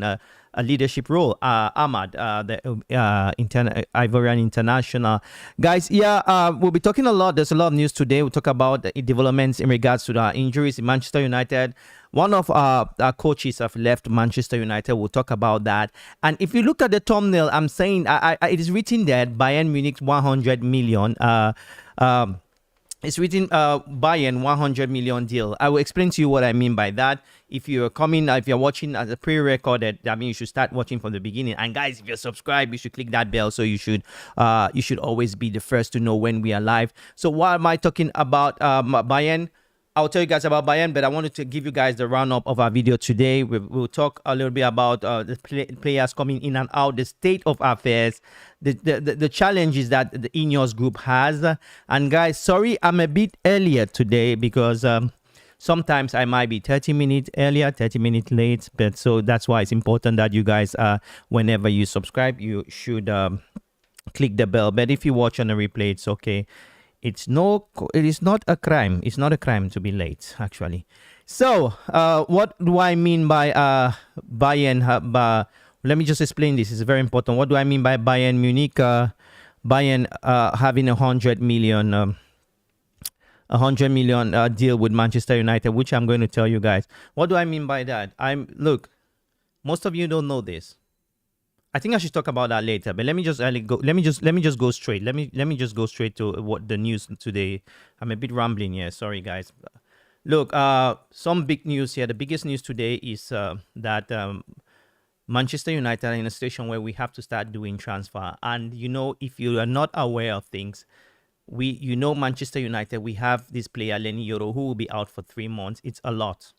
a leadership role. Ahmad, the Ivorian international. Guys, yeah, we'll be talking a lot. There's a lot of news today. We'll talk about the developments in regards to the injuries in Manchester United. One of our coaches have left Manchester United. We'll talk about that. And if you look at the thumbnail, I'm saying it is written there, Bayern Munich 100 million. It's written Bayern 100 million deal. I will explain to you what I mean by that. If you're watching as a pre-recorded, that means you should start watching from the beginning. And guys, if you're subscribed, you should click that bell so you should always be the first to know when we are live. So why am I talking about Bayern? I'll tell you guys about Bayern, but I wanted to give you guys the roundup of our video today. We'll talk a little bit about the players coming in and out, the state of affairs, the challenges that the Ineos group has. And guys, sorry I'm a bit earlier today because sometimes I might be 30 minutes earlier, 30 minutes late. But so that's why it's important that you guys, whenever you subscribe, you should click the bell. But if you watch on a replay, it's okay. It is not a crime. It's not a crime to be late, actually. So, what do I mean by Bayern? Let me just explain this. It's very important. What do I mean by Bayern Munich? Bayern having a 100 million deal with Manchester United, which I'm going to tell you guys. What do I mean by that? Look, most of you don't know this. I think I should talk about that later, but let me just go straight. Let me just go straight to what the news today. I'm a bit rambling here. Sorry, guys. Look, some big news here. The biggest news today is that Manchester United are in a situation where we have to start doing transfer. And you know, if you are not aware of things, Manchester United, we have this player Lenny Yoro who will be out for 3 months. It's a lot.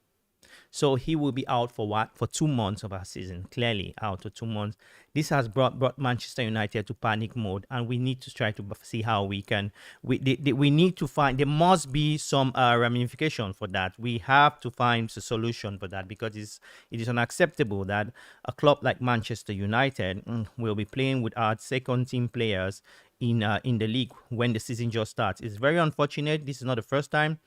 So he will be out for what? For 2 months of our season. Clearly out for 2 months. This has brought Manchester United to panic mode, and we need to try to see how we can. We need to find. There must be some ramification for that. We have to find a solution for that because it is unacceptable that a club like Manchester United will be playing with our second team players in the league when the season just starts. It's very unfortunate. This is not the first time.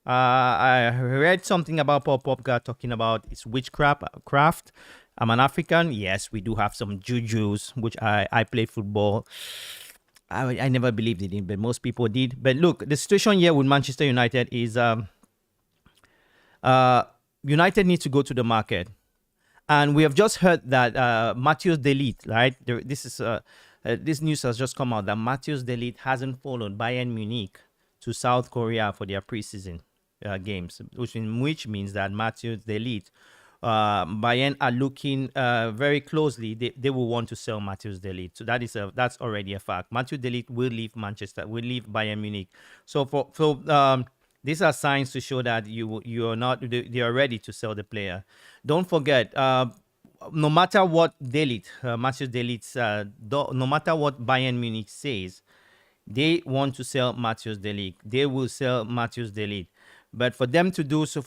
I read something about Paul Pogba talking about it's witchcraft. I'm an African. Yes, we do have some jujus, which I played football. I never believed it in, but most people did. But look, the situation here with Manchester United is United needs to go to the market. And we have just heard that Matthijs de Ligt, right? This news has just come out that Matthijs de Ligt hasn't followed Bayern Munich to South Korea for their preseason games, which means that Matthijs de Ligt, Bayern are looking very closely. They will want to sell Matthijs de Ligt, so that's already a fact. Matthijs de Ligt will leave Bayern Munich. So these are signs to show that they are ready to sell the player. Don't forget, no matter what Matthijs de Ligt, no matter what Bayern Munich says, they want to sell Matthijs de Ligt. They will sell Matthijs de Ligt. But for them to do so,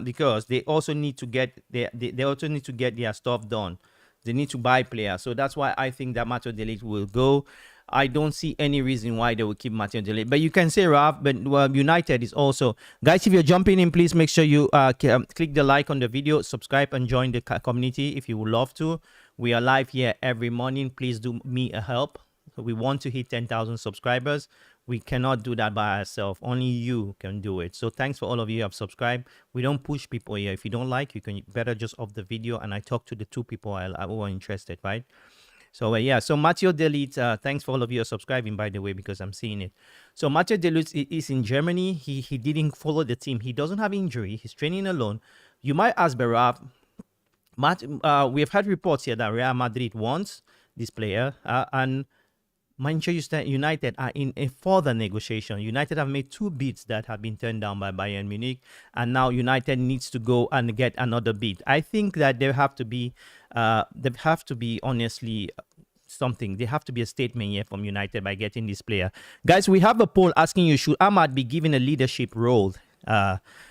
because they also need to get their stuff done. They need to buy players. So that's why I think that Matthijs de Ligt will go. I don't see any reason why they will keep Matthijs de Ligt. But you can say, Raf, but United is also. Guys, if you're jumping in, please make sure you click the like on the video, subscribe, and join the community if you would love to. We are live here every morning. Please do me a help. We want to hit 10,000 subscribers. We cannot do that by ourselves. Only you can do it. So thanks for all of you who have subscribed. We don't push people here. If you don't like, you can better just off the video and I talk to the 2 people who are interested, right? So yeah, so Matthijs de Ligt, thanks for all of you who are subscribing, by the way, because I'm seeing it. So Matthijs de Ligt is in Germany. He didn't follow the team. He doesn't have injury. He's training alone. You might ask Baraf, we have had reports here that Real Madrid wants this player and Manchester United are in a further negotiation. United have made 2 bids that have been turned down by Bayern Munich, and now United needs to go and get another bid. I think that there have to be honestly something. There have to be a statement here from United by getting this player. Guys, we have a poll asking you, should Ahmad be given a leadership role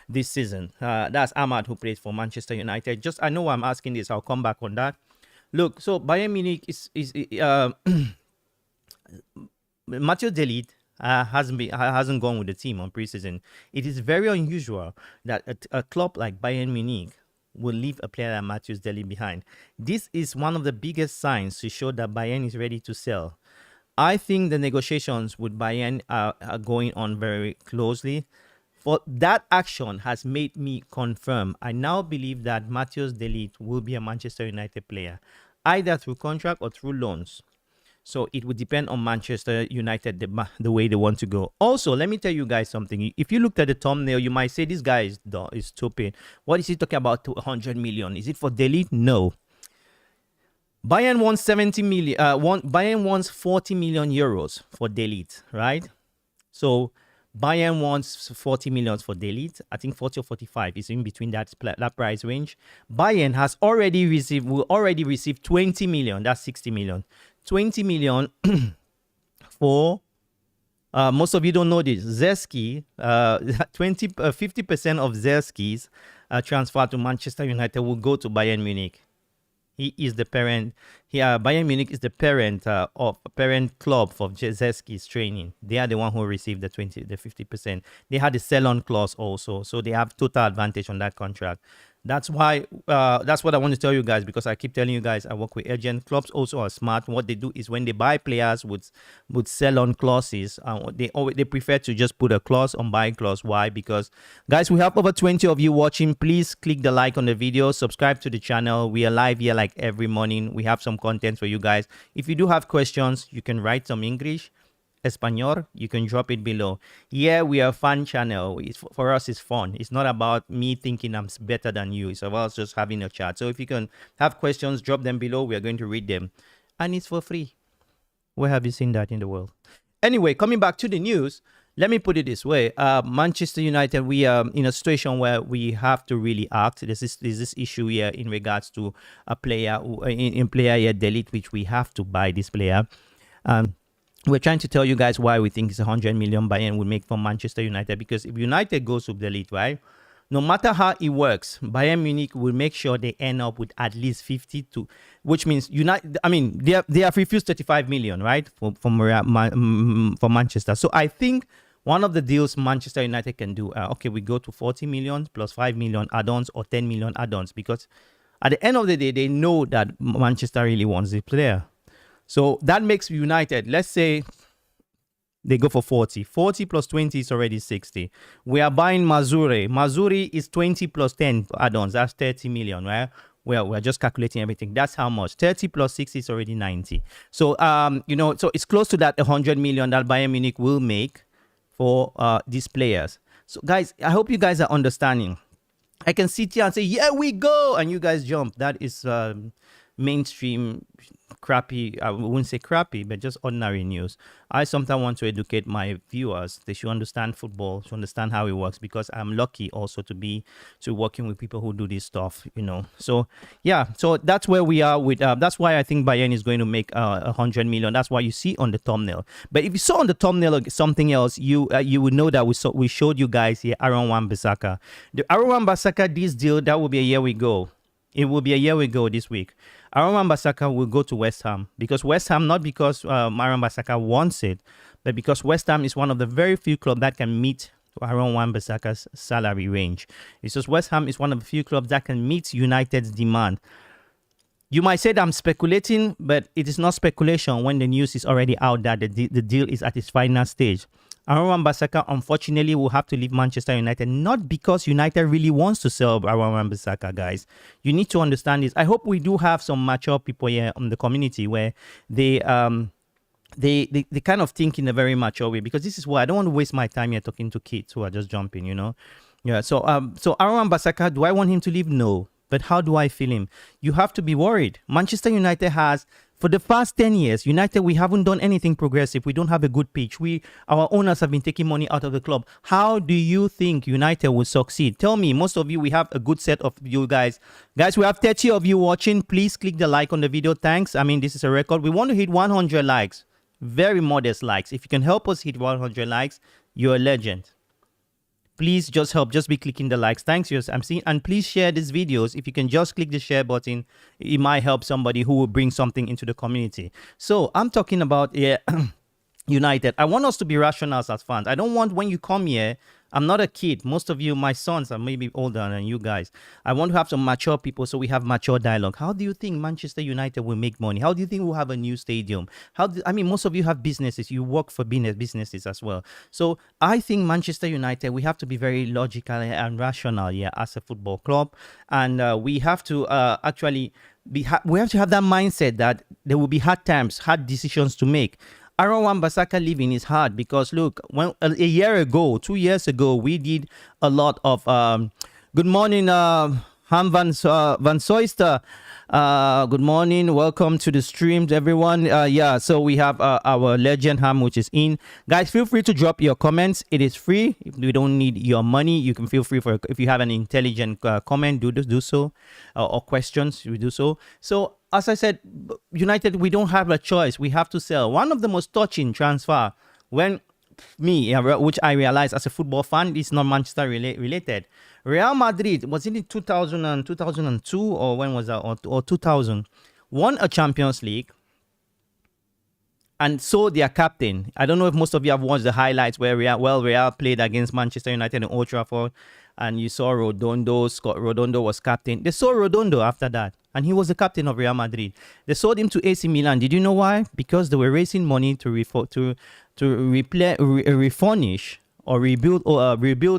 this season? That's Ahmad who plays for Manchester United. I know why I'm asking this. I'll come back on that. Look, so Bayern Munich is Matthijs de Ligt hasn't gone with the team on preseason. It is very unusual that a club like Bayern Munich will leave a player like Matthijs de Ligt behind. This is one of the biggest signs to show that Bayern is ready to sell. I think the negotiations with Bayern are going on very closely. For that action has made me confirm. I now believe that Matthijs de Ligt will be a Manchester United player, either through contract or through loans. So it would depend on Manchester United, the way they want to go. Also, let me tell you guys something. If you looked at the thumbnail, you might say, this guy is stupid. What is he talking about, 200 million? Is it for de Ligt? No. Bayern wants 70 million. Bayern wants 40 million euros for de Ligt, right? So Bayern wants 40 million for de Ligt. I think 40 or 45 is in between that price range. Bayern has already received 20 million. That's 60 million. 20 million for most of you don't know this. Zerski, 50% of Zerski's transfer to Manchester United will go to Bayern Munich. He is the parent. Bayern Munich is the parent club for Zerski's training. They are the one who received the 50%. They had a sell-on clause also, so they have total advantage on that contract. That's why. That's what I want to tell you guys, because I keep telling you guys I work with agent clubs. Also are smart. What they do is when they buy players with sell-on clauses, they prefer to just put a clause on buying clause. Why? Because guys, we have over 20 of you watching. Please click the like on the video, subscribe to the channel. We are live here like every morning. We have some content for you guys. If you do have questions, you can write some English, Espanol, you can drop it below. Yeah, we are a fun channel. For us, it's fun. It's not about me thinking I'm better than you. It's about just having a chat. So if you can have questions, drop them below. We are going to read them. And it's for free. Where have you seen that in the world? Anyway, coming back to the news, let me put it this way. Manchester United, we are in a situation where we have to really act. There's this issue here in regards to a player, in player here, de Ligt, which we have to buy this player. We're trying to tell you guys why we think it's 100 million Bayern would make for Manchester United. Because if United goes with de Ligt, right, no matter how it works, Bayern Munich will make sure they end up with at least 52, which means United. I mean, they have refused 35 million, right, for Manchester. So I think one of the deals Manchester United can do, okay, we go to 40 million plus 5 million add-ons or 10 million add-ons, because at the end of the day, they know that Manchester really wants the player. So that makes United, let's say they go for 40. 40 plus 20 is already 60. We are buying Mazraoui. Mazraoui is 20 plus 10 add-ons. That's 30 million, right? Well, we're just calculating everything. That's how much. 30 plus 60 is already 90. So, you know, so it's close to that 100 million that Bayern Munich will make for these players. So, guys, I hope you guys are understanding. I can sit here and say, yeah, we go. And you guys jump. That is mainstream crappy. I wouldn't say crappy, but just ordinary news. I sometimes want to educate my viewers. They should understand football, to understand how it works, because I'm lucky also to working with people who do this stuff, you know. So yeah, so that's where we are with that's why I think Bayern is going to make 100 million. That's why you see on the thumbnail. But if you saw on the thumbnail something else, you would know that we showed you guys here Wan Bissaka. The Wan Bissaka, this deal, that will be a year we go. It will be a year ago this week. Wan Bissaka will go to West Ham, because West Ham, not because Wan Bissaka wants it, but because West Ham is one of the very few clubs that can meet Wan Bissaka's salary range. It's just West Ham is one of the few clubs that can meet United's demand. You might say that I'm speculating, but it is not speculation when the news is already out that the deal is at its final stage. Wan Bissaka, unfortunately, will have to leave Manchester United, not because United really wants to sell Wan Bissaka, guys. You need to understand this. I hope we do have some mature people here in the community where they kind of think in a very mature way, because this is why I don't want to waste my time here talking to kids who are just jumping, you know. Yeah, so Wan Bissaka, do I want him to leave? No. But how do I feel him? You have to be worried. Manchester United has, for the past 10 years, United, we haven't done anything progressive. We don't have a good pitch. Our owners have been taking money out of the club. How do you think United will succeed? Tell me, most of you, we have a good set of you guys. Guys, we have 30 of you watching. Please click the like on the video. Thanks. I mean, this is a record. We want to hit 100 likes. Very modest likes. If you can help us hit 100 likes, you're a legend. Please just help. Just be clicking the likes. Thanks, yes, I'm seeing. And please share these videos. If you can just click the share button, it might help somebody who will bring something into the community. So I'm talking about United. I want us to be rational as fans. I don't want when you come here I'm not a kid. Most of you, my sons, are maybe older than you guys. I want to have some mature people so we have mature dialogue. How do you think Manchester United will make money? How do you think we'll have a new stadium? I mean, most of you have businesses. You work for businesses as well. So I think Manchester United, we have to be very logical and rational here as a football club. And we have to actually we have to have that mindset that there will be hard times, hard decisions to make. Wan Bissaka living is hard because look, when a year ago, 2 years ago, we did a lot of good morning, Ham van Soyster. Good morning, welcome to the streams, everyone. Yeah, so we have our legend Ham, which is in. Guys, feel free to drop your comments. It is free. We don't need your money. You can feel free for if you have an intelligent comment, do so, or questions, you do so. So as I said, United, we don't have a choice. We have to sell. One of the most touching transfer when which I realized as a football fan, is not Manchester related. Real Madrid, was it in 2002 or when was that, or 2000, won a Champions League and so their captain. I don't know if most of you have watched the highlights where Real played against Manchester United in Old Trafford, and you saw Redondo. Scott Redondo was captain. They saw Redondo after that, and he was the captain of Real Madrid. They sold him to AC Milan. Did you know why? Because they were raising money to refurnish or rebuild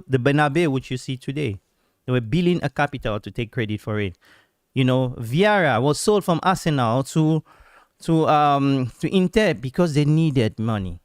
the Bernabeu, which you see today. They were building a capital to take credit for it. You know, Vieira was sold from Arsenal to Inter because they needed money.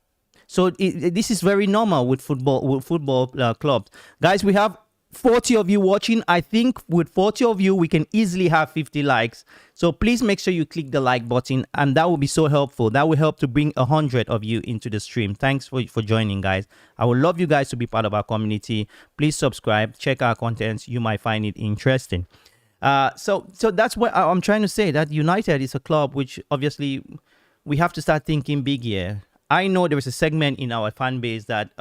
So this is very normal with football clubs. Guys, we have 40 of you watching. I think with 40 of you, we can easily have 50 likes. So please make sure you click the like button, and that will be so helpful. That will help to bring 100 of you into the stream. Thanks for joining, guys. I would love you guys to be part of our community. Please subscribe, check our contents. You might find it interesting. So that's what I'm trying to say, that United is a club which obviously we have to start thinking big here. I know there is a segment in our fan base that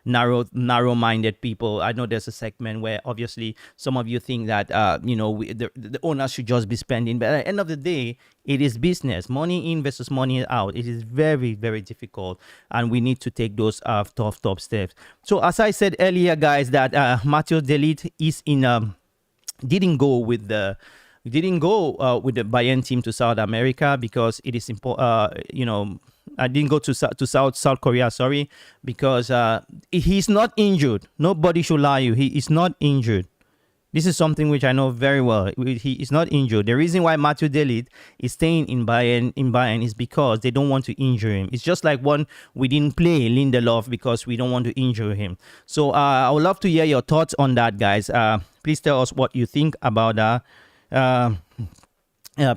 narrow-minded people. I know there's a segment where obviously some of you think that the owners should just be spending. But at the end of the day, it is business. Money in versus money out. It is very, very difficult, and we need to take those tough steps. So as I said earlier, guys, that Matthijs de Ligt is didn't go with the Bayern team to South America because it is important. I didn't go to South Korea, sorry, because he's not injured. Nobody should lie you. He is not injured. This is something which I know very well. He is not injured. The reason why Matthijs de Ligt is staying in Bayern is because they don't want to injure him. It's just like we didn't play Lindelof because we don't want to injure him. So I would love to hear your thoughts on that, guys. Please tell us what you think about that.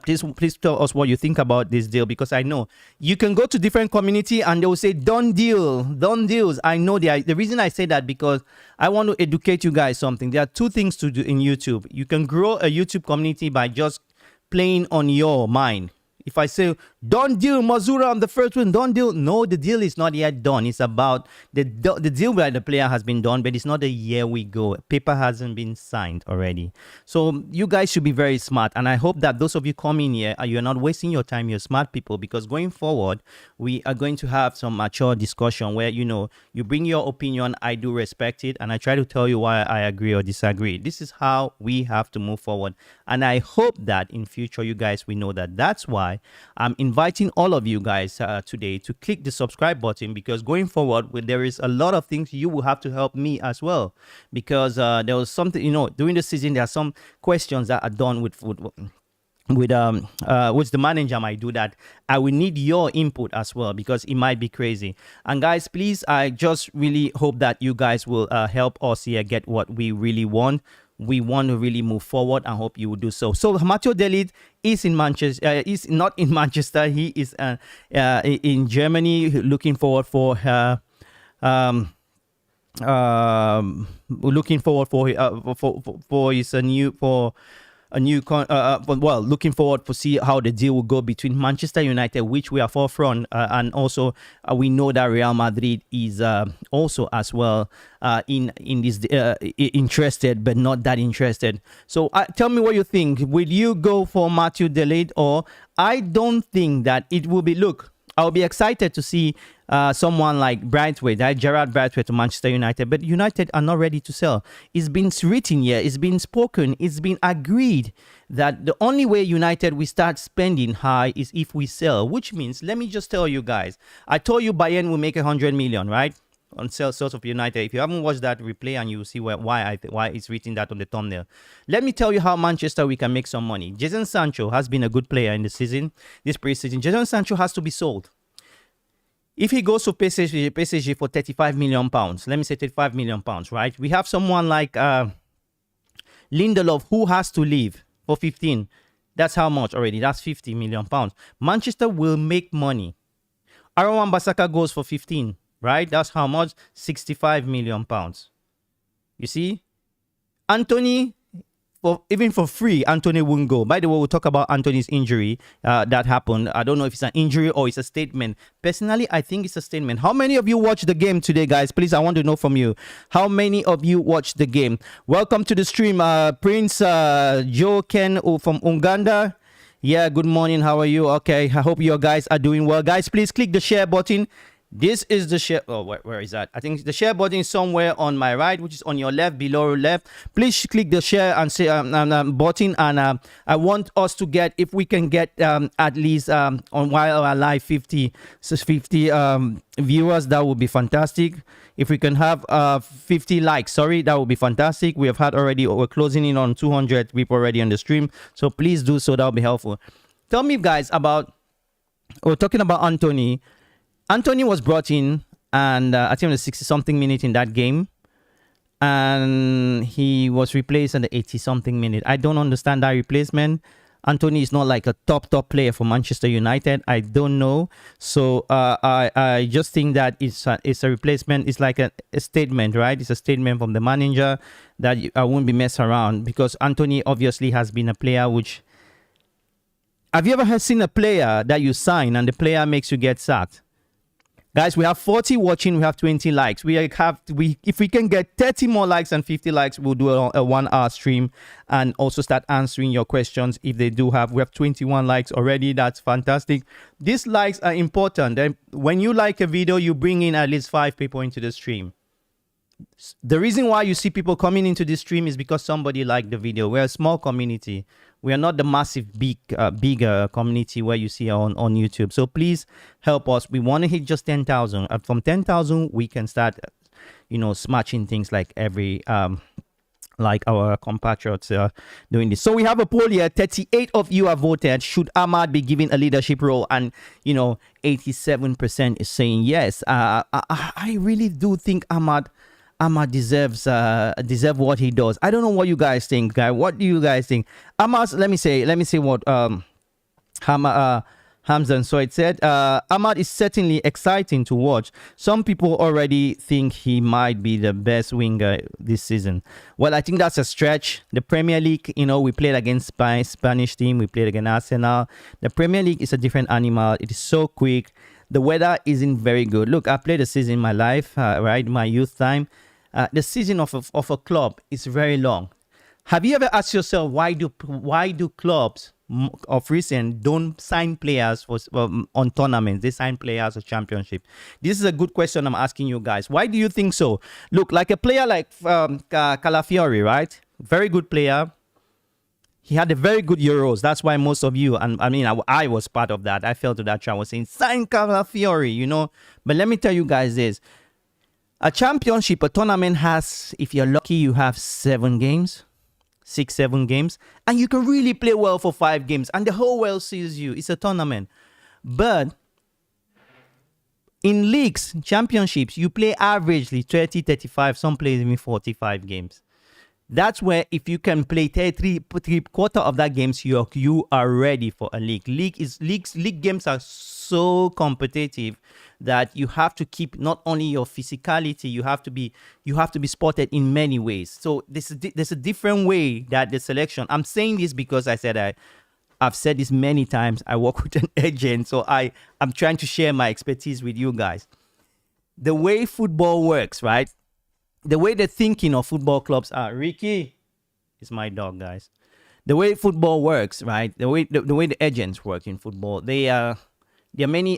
Please tell us what you think about this deal, because I know you can go to different community and they will say done deals. I know the reason I say that because I want to educate you guys something. There are two things to do in YouTube. You can grow a YouTube community by just playing on your mind. If I say, done deal, Mazraoui on the first one, done deal. No, the deal is not yet done. It's about the deal where the player has been done, but it's not a year we go. Paper hasn't been signed already. So you guys should be very smart. And I hope that those of you coming here, you're not wasting your time. You're smart people, because going forward, we are going to have some mature discussion where, you bring your opinion. I do respect it. And I try to tell you why I agree or disagree. This is how we have to move forward. And I hope that in future, you guys, we know that. That's why I'm inviting all of you guys today to click the subscribe button, because going forward, there is a lot of things you will have to help me as well, because there was something, during the season, there are some questions that are done with which the manager might do that. I will need your input as well, because it might be crazy. And guys, please, I just really hope that you guys will help us here get what we really want. We want to really move forward, and hope you will do so. So Matthijs de Ligt is in Manchester. Is not in Manchester. He is in Germany. Looking forward for looking forward to see how the deal will go between Manchester United, which we are forefront, and also we know that Real Madrid is also as well in this interested, but not that interested. So tell me what you think. Will you go for Matthijs de Ligt, or I don't think that it will be? Look, I'll be excited to see someone like Brightway, right? Gerard Brightway to Manchester United. But United are not ready to sell. It's been written here. It's been spoken. It's been agreed that the only way United will start spending high is if we sell, which means, let me just tell you guys, I told you Bayern will make 100 million, right? On sales of United. If you haven't watched that replay, and you will see why it's written that on the thumbnail. Let me tell you how Manchester we can make some money. Jadon Sancho has been a good player in the season, this preseason. Jadon Sancho has to be sold. If he goes to PSG for 35 million pounds, let me say 35 million pounds, right? We have someone like Lindelof who has to leave for 15. That's how much already? That's 50 million pounds. Manchester will make money. Wan Bissaka goes for 15. Right? That's how much? 65 million pounds. You see? Anthony, even for free, Anthony wouldn't go. By the way, we'll talk about Anthony's injury that happened. I don't know if it's an injury or it's a statement. Personally, I think it's a statement. How many of you watched the game today, guys? Please, I want to know from you. How many of you watched the game? Welcome to the stream. Prince Joe Ken from Uganda. Yeah, good morning. How are you? Okay, I hope you guys are doing well. Guys, please click the share button. This is the share. Oh, where is that? I think the share button is somewhere on my right, which is on your left, below left. Please click the share and say button. And I want us to get, if we can get at least on while our live 50 viewers, that would be fantastic. If we can have 50 likes, sorry, that would be fantastic. We have had already, we're closing in on 200 people already on the stream. So please do so. That would be helpful. Tell me, guys, about, we're talking about Anthony. Anthony was brought in, and I think it was 60-something minute in that game. And he was replaced in the 80-something minute. I don't understand that replacement. Anthony is not like a top player for Manchester United. I don't know. So I just think that it's a replacement. It's like a statement, right? It's a statement from the manager that I won't be messed around, because Anthony obviously has been a player which... Have you ever seen a player that you sign and the player makes you get sacked? Guys, we have 40 watching, we have 20 likes. If we can get 30 more likes and 50 likes, we'll do a 1-hour stream and also start answering your questions if they do have. We have 21 likes already. That's fantastic. These likes are important. And when you like a video, you bring in at least 5 people into the stream. The reason why you see people coming into this stream is because somebody liked the video. We're a small community. We are not the massive, bigger community where you see on YouTube. So please help us. We want to hit just 10,000. From 10,000, we can start, smashing things like like our compatriots doing this. So we have a poll here. 38 of you have voted. Should Ahmad be given a leadership role? And 87% is saying yes. I really do think Ahmad deserves what he does. I don't know what you guys think, guys. What do you guys think? Ahmad, let me say what Hamza so it said. Ahmad is certainly exciting to watch. Some people already think he might be the best winger this season. Well, I think that's a stretch. The Premier League, we played against Spanish team. We played against Arsenal. The Premier League is a different animal. It is so quick. The weather isn't very good. Look, I played a season in my life, right? My youth time. The season of a club is very long. Have you ever asked yourself why do clubs of recent don't sign players on tournaments? They sign players for championship. This is a good question I'm asking you guys. Why do you think so? Look, like a player like Calafiori, right? Very good player. He had a very good Euros. That's why most of you, and I was part of that. I fell to that trap. I was saying, sign Calafiori, But let me tell you guys this. A championship, a tournament has, if you're lucky, you have 7 games, 6, 7 games, and you can really play well for 5 games, and the whole world sees you. It's a tournament. But in leagues, championships, you play averagely 30, 35, some players even 45 games. That's where if you can play 3/4 of that games, you are ready for a league. League games are so competitive that you have to keep not only your physicality, you have to be spotted in many ways. So there's a different way that the selection. I'm saying this because I've said this many times. I work with an agent, so I'm trying to share my expertise with you guys. The way football works, right? The way the thinking of football clubs are. Ricky is my dog, guys. The way football works, right? The way the agents work in football, they There are many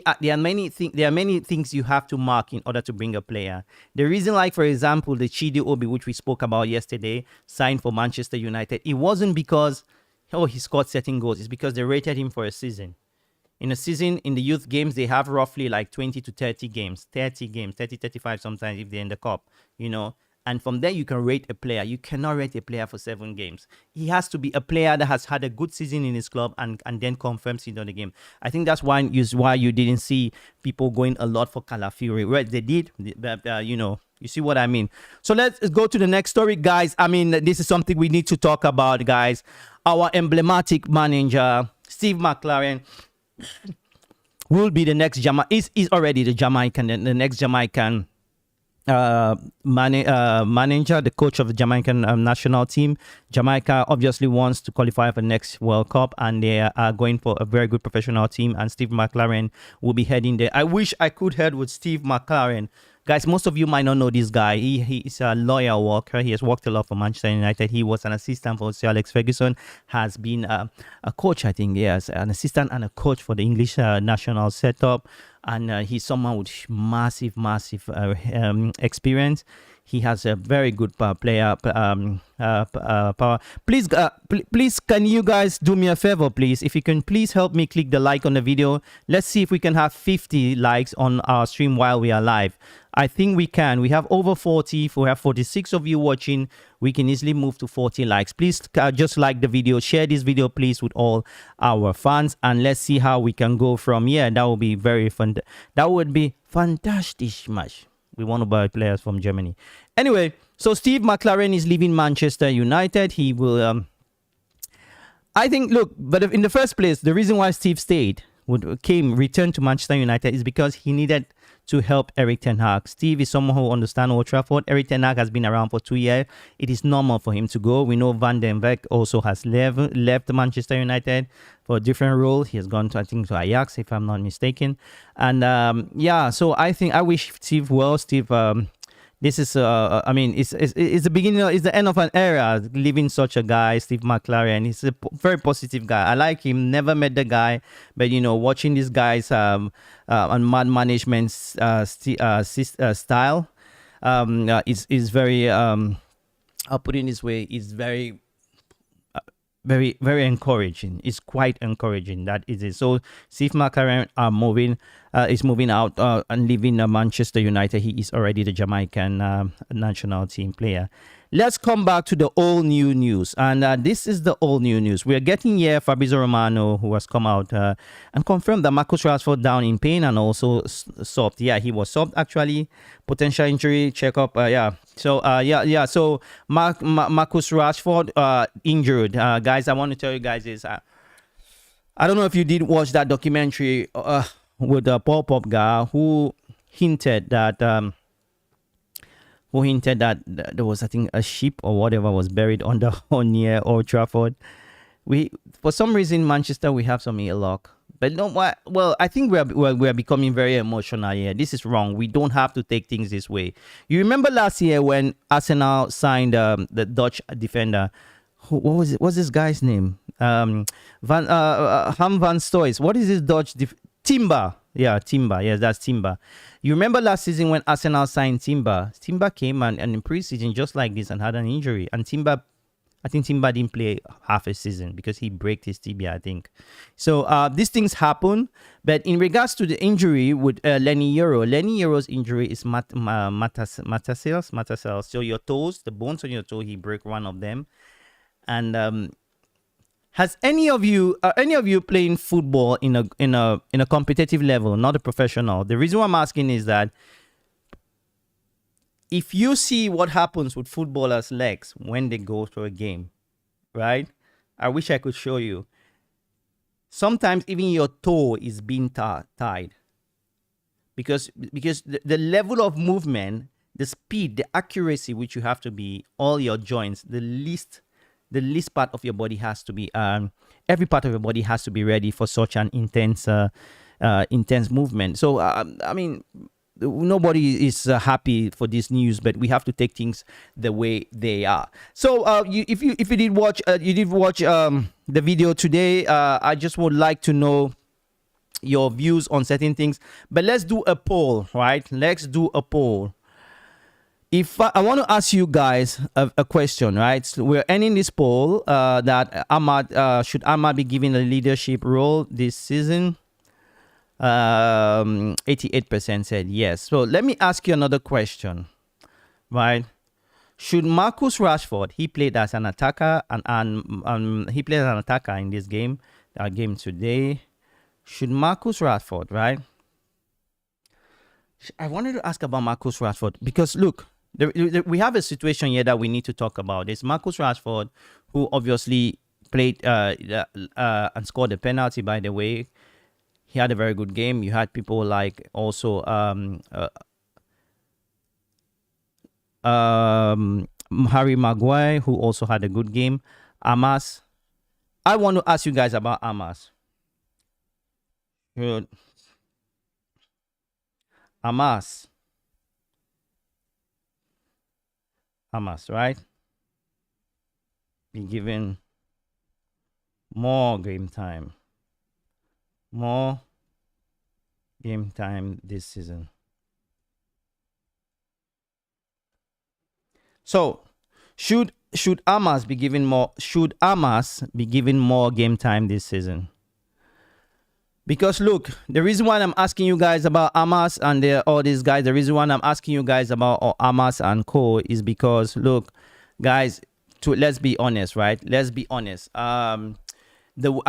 things you have to mark in order to bring a player. The reason, like for example, the Chidi Obi, which we spoke about yesterday, signed for Manchester United, it wasn't because he scored certain goals. It's because they rated him for a season. In a season, in the youth games, they have roughly like 20 to 30 games, 35 sometimes if they're in the cup, And from there, you can rate a player. You cannot rate a player for 7 games. He has to be a player that has had a good season in his club and then confirms it on the game. I think that's why you didn't see people going a lot for Calafiori. Right? They did, but, you see what I mean? So let's go to the next story, guys. I mean, this is something we need to talk about, guys. Our emblematic manager, Steve McClaren, will be the next is already the Jamaican, the next Jamaican manager, the coach of the Jamaican national team. Jamaica obviously wants to qualify for next World Cup, and they are going for a very good professional team, and Steve McClaren will be heading there. I wish I could head with Steve McClaren. Guys, most of you might not know this guy. He is a lawyer worker. He has worked a lot for Manchester United. He was an assistant for Sir Alex Ferguson, has been a coach, I think, yes, an assistant and a coach for the English national setup. And he's someone with massive experience. He has a very good player power. Please, can you guys do me a favor, please? If you can, please help me click the like on the video. Let's see if we can have 50 likes on our stream while we are live. I think we can. We have over 40. If we have 46 of you watching, we can easily move to 40 likes. Please just like the video. Share this video, please, with all our fans. And let's see how we can go from here. That would be very fun. That would be fantastic much. We want to buy players from Germany. Anyway, so Steve McClaren is leaving Manchester United. He will... I think, look, but in the first place, the reason why Steve returned to Manchester United is because he needed to help Eric Ten Hag. Steve is someone who understands Old Trafford. Eric Ten Hag has been around for 2 years. It is normal for him to go. We know Van den Beek also has left Manchester United for a different role. He has gone to, I think, to Ajax, if I'm not mistaken. And so I wish Steve well. Steve, this is, it's the beginning, it's the end of an era, leaving such a guy, Steve McClaren. He's a very positive guy. I like him, never met the guy, but, watching these guys on man management style is very, I'll put it this way, is very, very encouraging. It's quite encouraging. That is it. So Steve McClaren is moving out and leaving Manchester United. He is already the Jamaican national team player. Let's come back to the all new news, and this is the all new news. We are getting here Fabrizio Romano, who has come out and confirmed that Marcus Rashford down in pain and also subbed. Yeah, he was subbed actually. Potential injury checkup. So Marcus Rashford injured. Guys, I want to tell you guys is I don't know if you did watch that documentary with the Paul Pogba, who hinted that there was, I think, a sheep or whatever was buried near Old Trafford. For some reason, Manchester, we have some ill luck. But no, well, I think we are becoming very emotional here. This is wrong. We don't have to take things this way. You remember last year when Arsenal signed the Dutch defender? What was it? What's this guy's name? Ham van Stoys. What is this Dutch Timber? Yeah, Timber. Yes, that's Timber. You remember last season when Arsenal signed Timber? Timber came and in pre-season just like this and had an injury. And I think Timber didn't play half a season because he broke his tibia, I think. So these things happen. But in regards to the injury with Lenny Euro's injury is metatarsals. So your toes, the bones on your toe, he broke one of them. And has any of you playing football in a competitive level, not a professional? The reason why I'm asking is that if you see what happens with footballers' legs when they go to a game, right? I wish I could show you. Sometimes even your toe is being tied because the level of movement, the speed, the accuracy which you have to be, all your joints, the least part of your body has to be, every part of your body has to be ready for such an intense movement. So, I mean, nobody is happy for this news, but we have to take things the way they are. So, if you did watch the video today, I just would like to know your views on certain things. But let's do a poll, right? Let's do a poll. If I want to ask you guys a question, right? So we're ending this poll that should Ahmad be given a leadership role this season? 88% said yes. So let me ask you another question, right? Should Marcus Rashford, he played as an attacker and he played as an attacker in this game, our game today. Should Marcus Rashford, right? I wanted to ask about Marcus Rashford because look, we have a situation here that we need to talk about. It's Marcus Rashford, who obviously played and scored a penalty, by the way. He had a very good game. You had people like also Harry Maguire, who also had a good game. Amas. I want to ask you guys about Amas. Good. Amas, right? Be given more game time. More game time this season. So, should Amas be given more? Should Amas be given more game time this season? Because look, the reason why I'm asking you guys about Amas and all these guys, the reason why I'm asking you guys about Amas and co is because look, guys, let's be honest, right? Let's be honest. I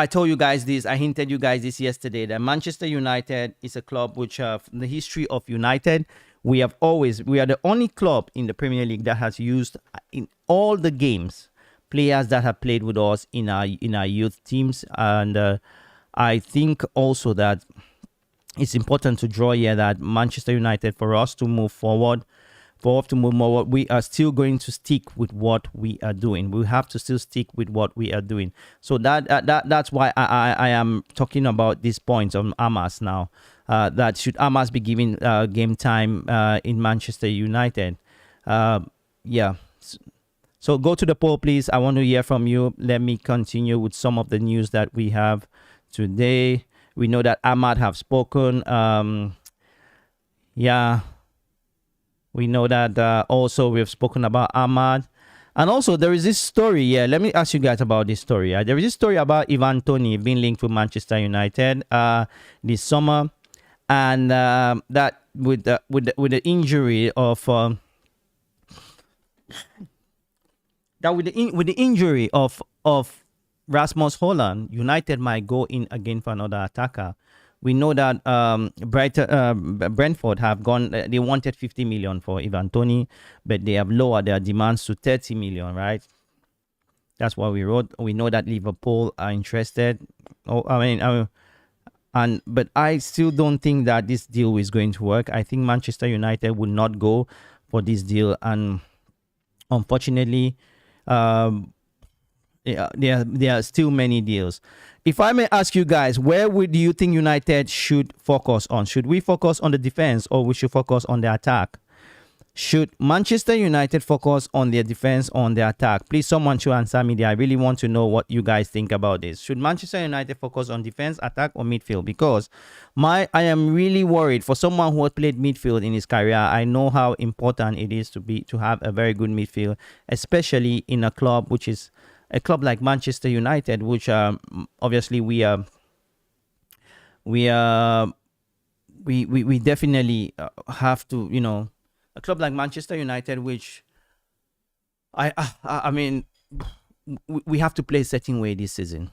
told you guys this, I hinted you guys this yesterday, that Manchester United is a club which the history of United, we are the only club in the Premier League that has used in all the games players that have played with us in our youth teams. And I think also that it's important to draw here that Manchester United, for us to move forward, we are still going to stick with what we are doing. We have to still stick with what we are doing. So that's why I am talking about these points on Amas now. That should Amas be given game time in Manchester United? Yeah. So go to the poll, please. I want to hear from you. Let me continue with some of the news that we have today. We know that Ahmad have spoken. Yeah. We know that also we've spoken about Ahmad. And also there is this story. Yeah, let me ask you guys about this story. There is this story about Ivan Toney being linked with Manchester United this summer. And that with the injury of with the injury of Rasmus Holland, United might go in again for another attacker. We know that Brentford have gone. They wanted 50 million for Ivan Toney, but they have lowered their demands to 30 million. Right? That's what we wrote. We know that Liverpool are interested. But I still don't think that this deal is going to work. I think Manchester United would not go for this deal, and unfortunately, there are still many deals. If I may ask you guys, where do you think United should focus on? Should we focus on the defense, or we should focus on the attack? Should Manchester United focus on their defense, on the attack? Please, someone should answer me there. I really want to know what you guys think about this. Should Manchester United focus on defense, attack, or midfield? Because I am really worried for someone who has played midfield in his career. I know how important it is to have a very good midfield, especially in a club which is a club like Manchester United, which obviously we definitely have to, you know, a club like Manchester United, which I mean, we have to play a certain way this season.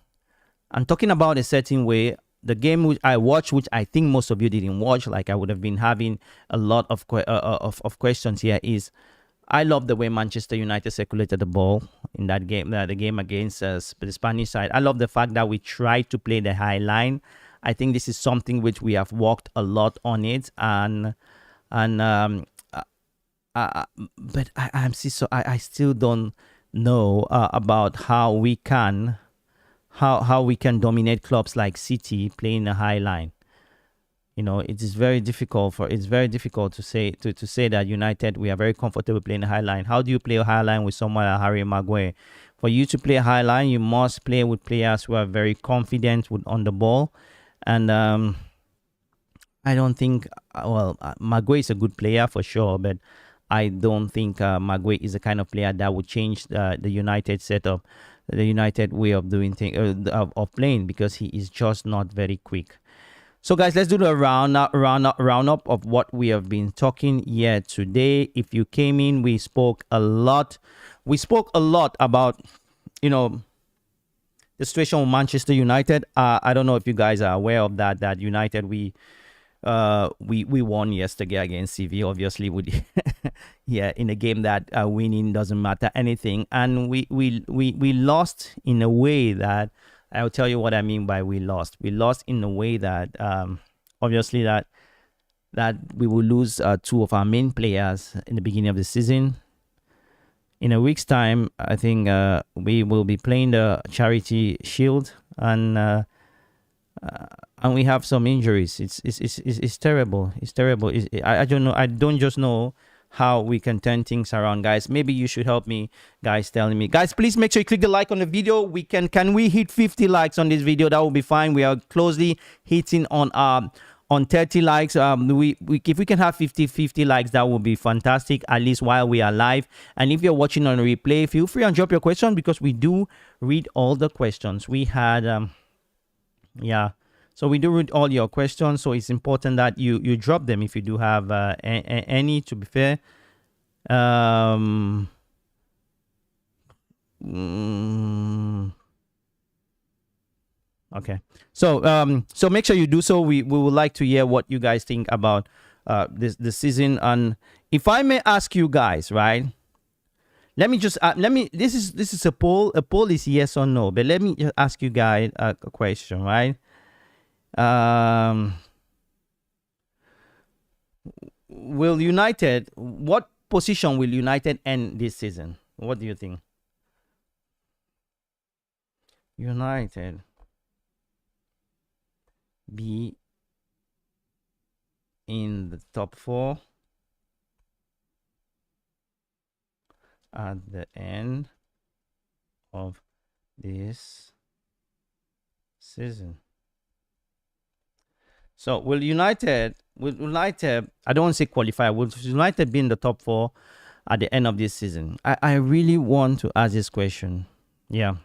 And talking about a certain way, the game which I watched, which I think most of you didn't watch, like I would have been having a lot of questions here, is I love the way Manchester United circulated the ball in that game, the game against the Spanish side. I love the fact that we tried to play the high line. I think this is something which we have worked a lot on it, but I still don't know about how we can dominate clubs like City playing a high line. You know, it's very difficult to say that United, we are very comfortable playing a high line. How do you play a high line with someone like Harry Maguire? For you to play a high line, you must play with players who are very confident on the ball. And I don't think. Well, Maguire is a good player for sure, but I don't think Maguire is the kind of player that would change the United setup, the United way of doing things, of playing, because he is just not very quick. So, guys, let's do the roundup of what we have been talking here today. If you came in, we spoke a lot. We spoke a lot about, you know, the situation with Manchester United. I don't know if you guys are aware of that. That United, we won yesterday against CV. Obviously, yeah, in a game that winning doesn't matter anything, and we lost in a way that I'll tell you what I mean by we lost. We lost in a way that obviously that we will lose two of our main players in the beginning of the season. In a week's time, I think we will be playing the Charity Shield, and we have some injuries. It's terrible. It's terrible. I don't know. I don't just know how we can turn things around, guys. Maybe you should help me, guys, telling me. Guys, please make sure you click the like on the video. Can we hit 50 likes on this video? That will be fine. We are closely hitting on 30 likes. If we can have 50 likes, that would be fantastic, at least while we are live. And if you're watching on a replay, feel free and drop your question, because we do read all the questions. We had yeah, so we do read all your questions, so it's important that you drop them if you do have any, to be fair. Okay, so make sure you do so. We would like to hear what you guys think about this season. And if I may ask you guys, right, let me this is a poll. A poll is yes or no, but let me just ask you guys a question, right? Will United, what position will United end this season? What do you think? United be in the top 4 at the end of this season. So will United, I don't want to say qualify, will United be in the top 4 at the end of this season? I really want to ask this question. Yeah.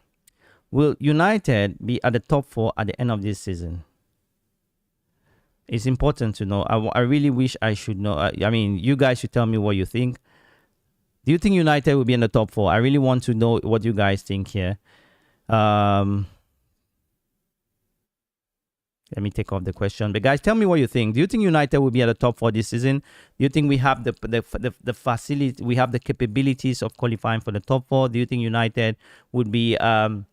Will United be at the top 4 at the end of this season? It's important to know. I really wish I should know. I mean, you guys should tell me what you think. Do you think United will be in the top 4? I really want to know what you guys think here. Let me take off the question. But guys, tell me what you think. Do you think United will be at the top 4 this season? Do you think we have the facility, we have the capabilities of qualifying for the top 4? Do you think United would be the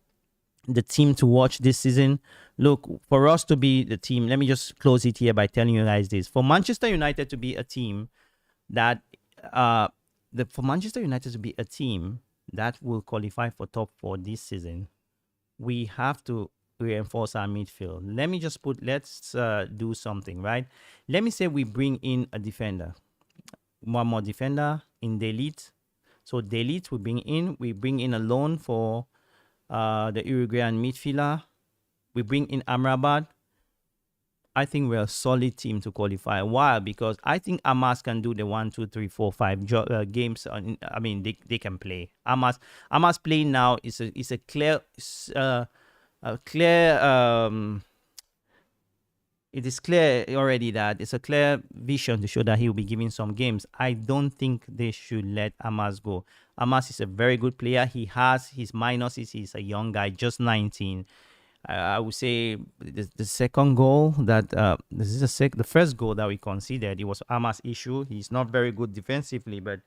team to watch this season? Look, for us to be the team, let me just close it here by telling you guys this. For Manchester United to be a team that for Manchester United to be a team that will qualify for top 4 this season, we have to reinforce our midfield. Let's do something, right? Let me say we bring in a defender, one more defender in De Ligt. So De Ligt we bring in a loan for the Uruguayan midfielder. We bring in Amrabat. I think we're a solid team to qualify. Why? Because I think Amas can do the 1, 2, 3, 4, 5 games. I mean, they can play. Amas playing now is a clear it is clear already that it's a clear vision to show that he will be giving some games. I don't think they should let Amas go. Amas is a very good player. He has his minuses. He's a young guy, just 19. I would say the second goal that the first goal that we conceded, it was Amas' issue. He's not very good defensively, but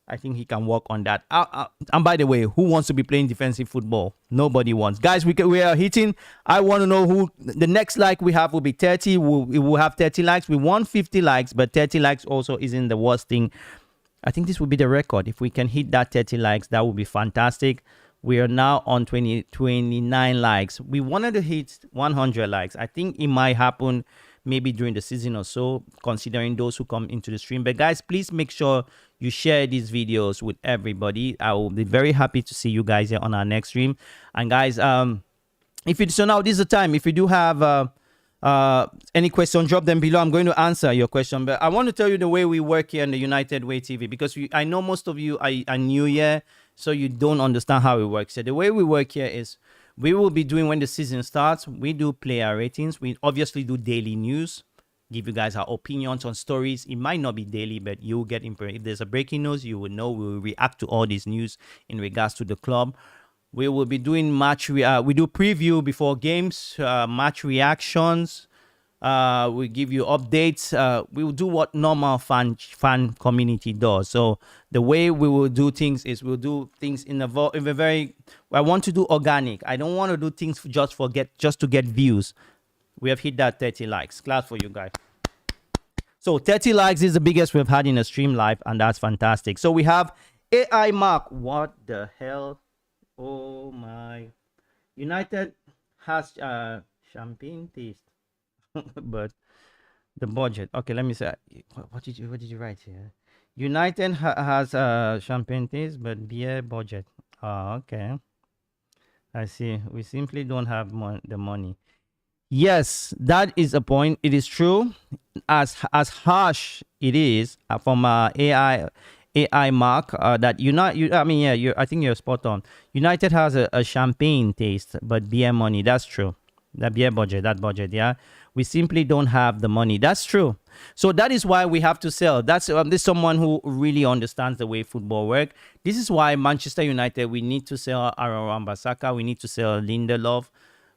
I think he can work on that. And by the way, who wants to be playing defensive football? Nobody wants. Guys, we are hitting. I want to know who the next like we have will be 30. We will have 30 likes. We want 50 likes, but 30 likes also isn't the worst thing. I think this will be the record. If we can hit that 30 likes, that would be fantastic. We are now on 29 likes. We wanted to hit 100 likes. I think it might happen maybe during the season or so, considering those who come into the stream. But guys, please make sure you share these videos with everybody. I will be very happy to see you guys here on our next stream. And guys, so now this is the time. If you do have Any question, drop them below. I'm going to answer your question, but I want to tell you the way we work here on the United Way TV, because I know most of you are new here, so you don't understand how it works. So the way we work here is we will be doing, when the season starts, we do player ratings. We obviously do daily news, give you guys our opinions on stories. It might not be daily, but you'll get impressed. If there's a breaking news, you will know. We will react to all this news in regards to the club. We will be doing we do preview before games, match reactions. We give you updates. We will do what normal fan community does. So the way we will do things is we'll do things in a very. I want to do organic. I don't want to do things just to get views. We have hit that 30 likes. Class for you guys. So 30 likes is the biggest we've had in a stream live, and that's fantastic. So we have AI Mark. What the hell? Oh my. United has champagne taste. But the budget. Okay, let me say. What did you write here? United has champagne taste, but beer budget. Oh, okay. I see. We simply don't have the money. Yes, that is a point. It is true. As harsh it is from AI Mark, that I think you're spot on. United has a champagne taste, but beer money. That's true. The beer budget, that budget, yeah. We simply don't have the money. That's true. So that is why we have to sell. This is someone who really understands the way football works. This is why Manchester United, we need to sell Wan Bissaka. We need to sell Lindelof.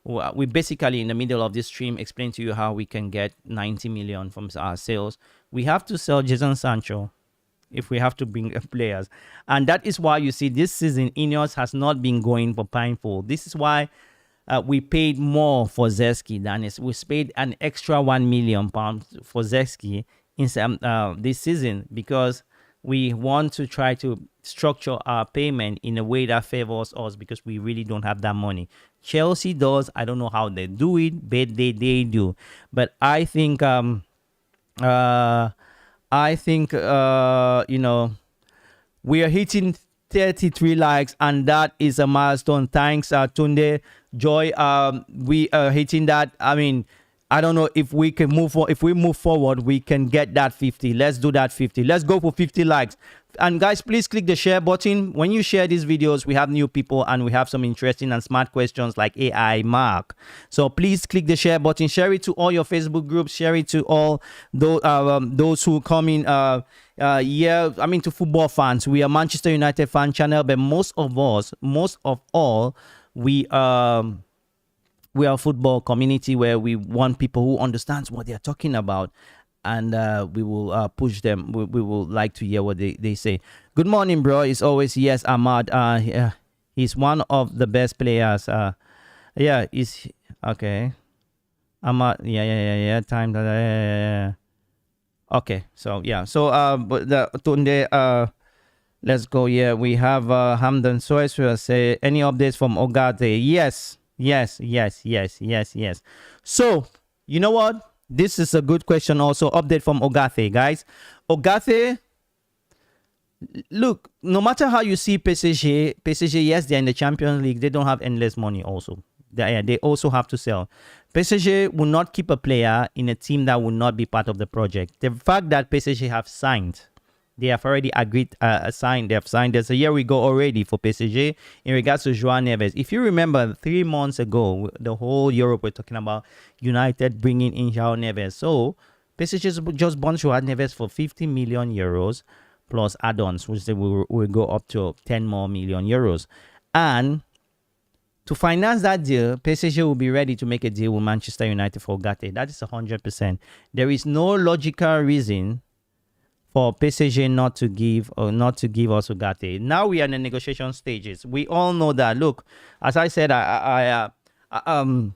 We basically, in the middle of this stream, explain to you how we can get 90 million from our sales. We have to sell Jadon Sancho if we have to bring players. And that is why you see this season, Ineos has not been going for painful. This is why we paid more for Zesky than we paid an extra £1 million for Zesky in this season, because we want to try to structure our payment in a way that favors us, because we really don't have that money. Chelsea does. I don't know how they do it, but they do. But I think we are hitting 33 likes, and that is a milestone. Thanks, Tunde Joy. We are hitting that. I mean, I don't know if we can move forward. If we move forward, we can get that 50. Let's do that 50. Let's go for 50 likes. And guys, please click the share button. When you share these videos, we have new people and we have some interesting and smart questions like AI Mark. So please click the share button. Share it to all your Facebook groups. Share it to all those who come in. To football fans. We are Manchester United fan channel, but most of all, we are a football community where we want people who understands what they're talking about, and we will push them. We will like to hear what they say. Good morning, bro. It's always yes, Ahmad. He's one of the best players. He's okay. Ahmad, yeah. Time. Okay, so yeah. So but the Tunde, let's go. Yeah, we have Hamdan Sois will say any updates from Ogate. Yes. So you know what? This is a good question also. Update from Ogate, guys. Ogate, look, no matter how you see PSG, yes, they're in the Champions League. They don't have endless money also. They also have to sell. PSG will not keep a player in a team that will not be part of the project. The fact that PSG have signed, they have already agreed, signed. They have signed. There's a year we go already for PSG in regards to João Neves. If you remember, 3 months ago, the whole Europe were talking about United bringing in João Neves. So PSG just bought João Neves for 50 million euros plus add-ons, which they will go up to 10 more million euros. And to finance that deal, PSG will be ready to make a deal with Manchester United for Gate. That is 100%. There is no logical reason for PSG not to give us Ugarte. Now we are in the negotiation stages. We all know that. Look, as I said, I on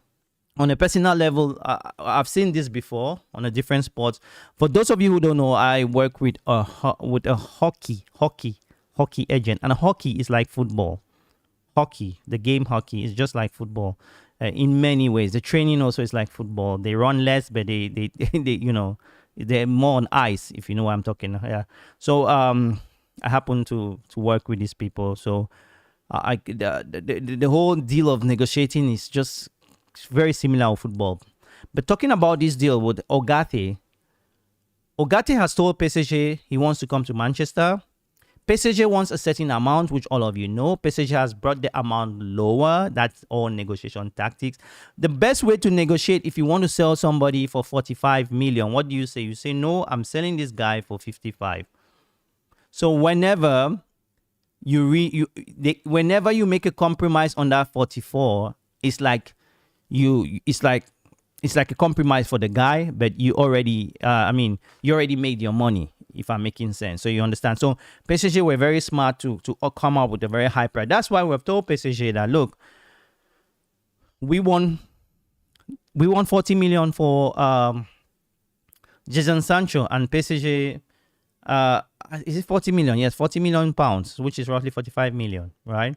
a personal level, I've seen this before on a different sports. For those of you who don't know, I work with a hockey agent, and hockey is like football. Hockey, the game hockey is just like football in many ways. The training also is like football. They run less, but they they're more on ice, if you know what I'm talking. Yeah. So I happen to work with these people. So the whole deal of negotiating is just very similar to football. But talking about this deal with Ogate has told PSG he wants to come to Manchester. PSG wants a certain amount, which all of you know. PSG has brought the amount lower. That's all negotiation tactics. The best way to negotiate, if you want to sell somebody for 45 million, what do you say? You say, no, I'm selling this guy for 55. So whenever whenever you make a compromise on that 44, it's like a compromise for the guy, but you already you already made your money, if I'm making sense. So you understand. So PSG were very smart to come up with a very high price. That's why we've told PSG that, look, we want 40 million for Jadon Sancho, and PSG is it 40 million? Yes, 40 million pounds, which is roughly 45 million, right?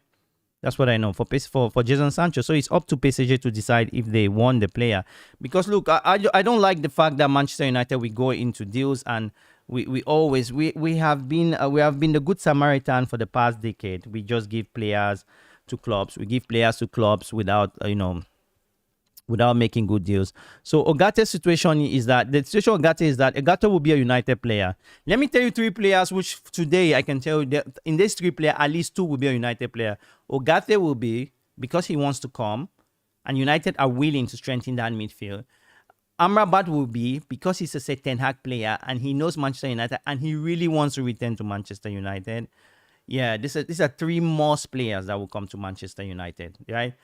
That's what I know for Jadon Sancho. So it's up to PSG to decide if they want the player. Because look, I don't like the fact that Manchester United, we go into deals and we have been the good Samaritan for the past decade. We just give players to clubs. We give players to clubs without without making good deals. So Ogate's situation is that Ogate will be a United player. Let me tell you 3 players which today I can tell you that in these 3 players, at least 2 will be a United player. Ogate will be, because he wants to come, and United are willing to strengthen that midfield. Amrabat will be because he's a Ten Hag player and he knows Manchester United and he really wants to return to Manchester United. Yeah, these are 3 most players that will come to Manchester United, right?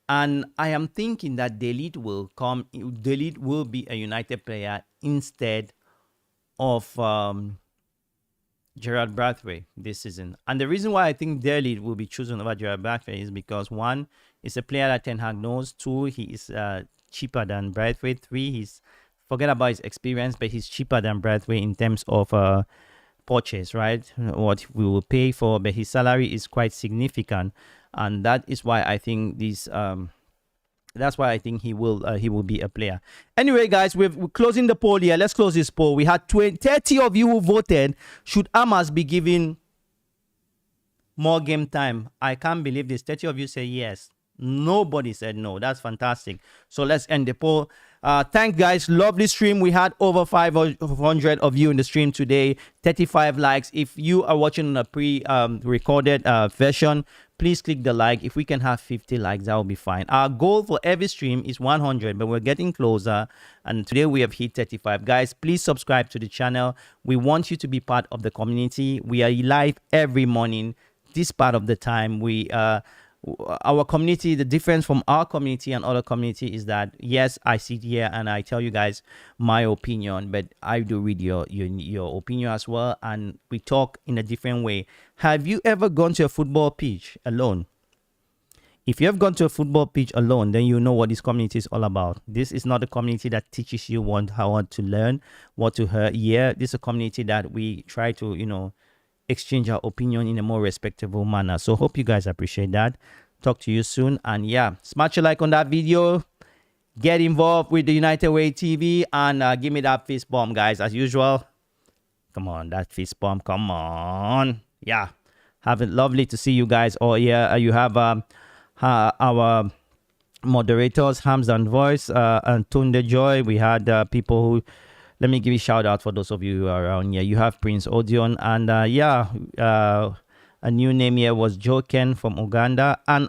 And I am thinking that De Ligt will come. De Ligt will be a United player instead of Gerard Brathwaite this season. And the reason why I think De Ligt will be chosen over Gerard Brathwaite is because 1, he's a player that Ten Hag knows. 2, he is cheaper than Brathwaite. 3, he's, forget about his experience, but he's cheaper than Brathwaite in terms of purchase, right? What we will pay for, but his salary is quite significant. And that is why I think this that's why I think he will be a player. Anyway, guys, we're closing the poll here. Let's close this poll. We had 30 of you who voted. Should Amas be given more game time? I can't believe this. 30 of you say yes. Nobody said no. That's fantastic. So let's end the poll. Thank guys. Lovely stream. We had over 500 of you in the stream today. 35 likes. If you are watching on a pre-recorded version, please click the like. If we can have 50 likes, that will be fine. Our goal for every stream is 100, but we're getting closer. And today we have hit 35. Guys, please subscribe to the channel. We want you to be part of the community. We are live every morning. This part of the time, our community, the difference from our community and other community is that, yes, I sit here and I tell you guys my opinion, but I do read your opinion as well, and we talk in a different way. Have you ever gone to a football pitch alone? If you have gone to a football pitch alone, then you know what this community is all about. This is not a community that teaches you how to learn, what to hear. This is a community that we try to, exchange our opinion in a more respectable manner. So hope you guys appreciate that. Talk to you soon. And yeah, smash a like on that video. Get involved with the United Way TV and give me that fist bump, guys, as usual. Come on, that fist bump. Come on. Yeah. Have it lovely to see you guys all here. You have our moderators, Hamza Voice, and Tunde Joy. We had people who... Let me give you a shout out for those of you who are around here. You have Prince Odeon, and a new name here was Joken from Uganda. And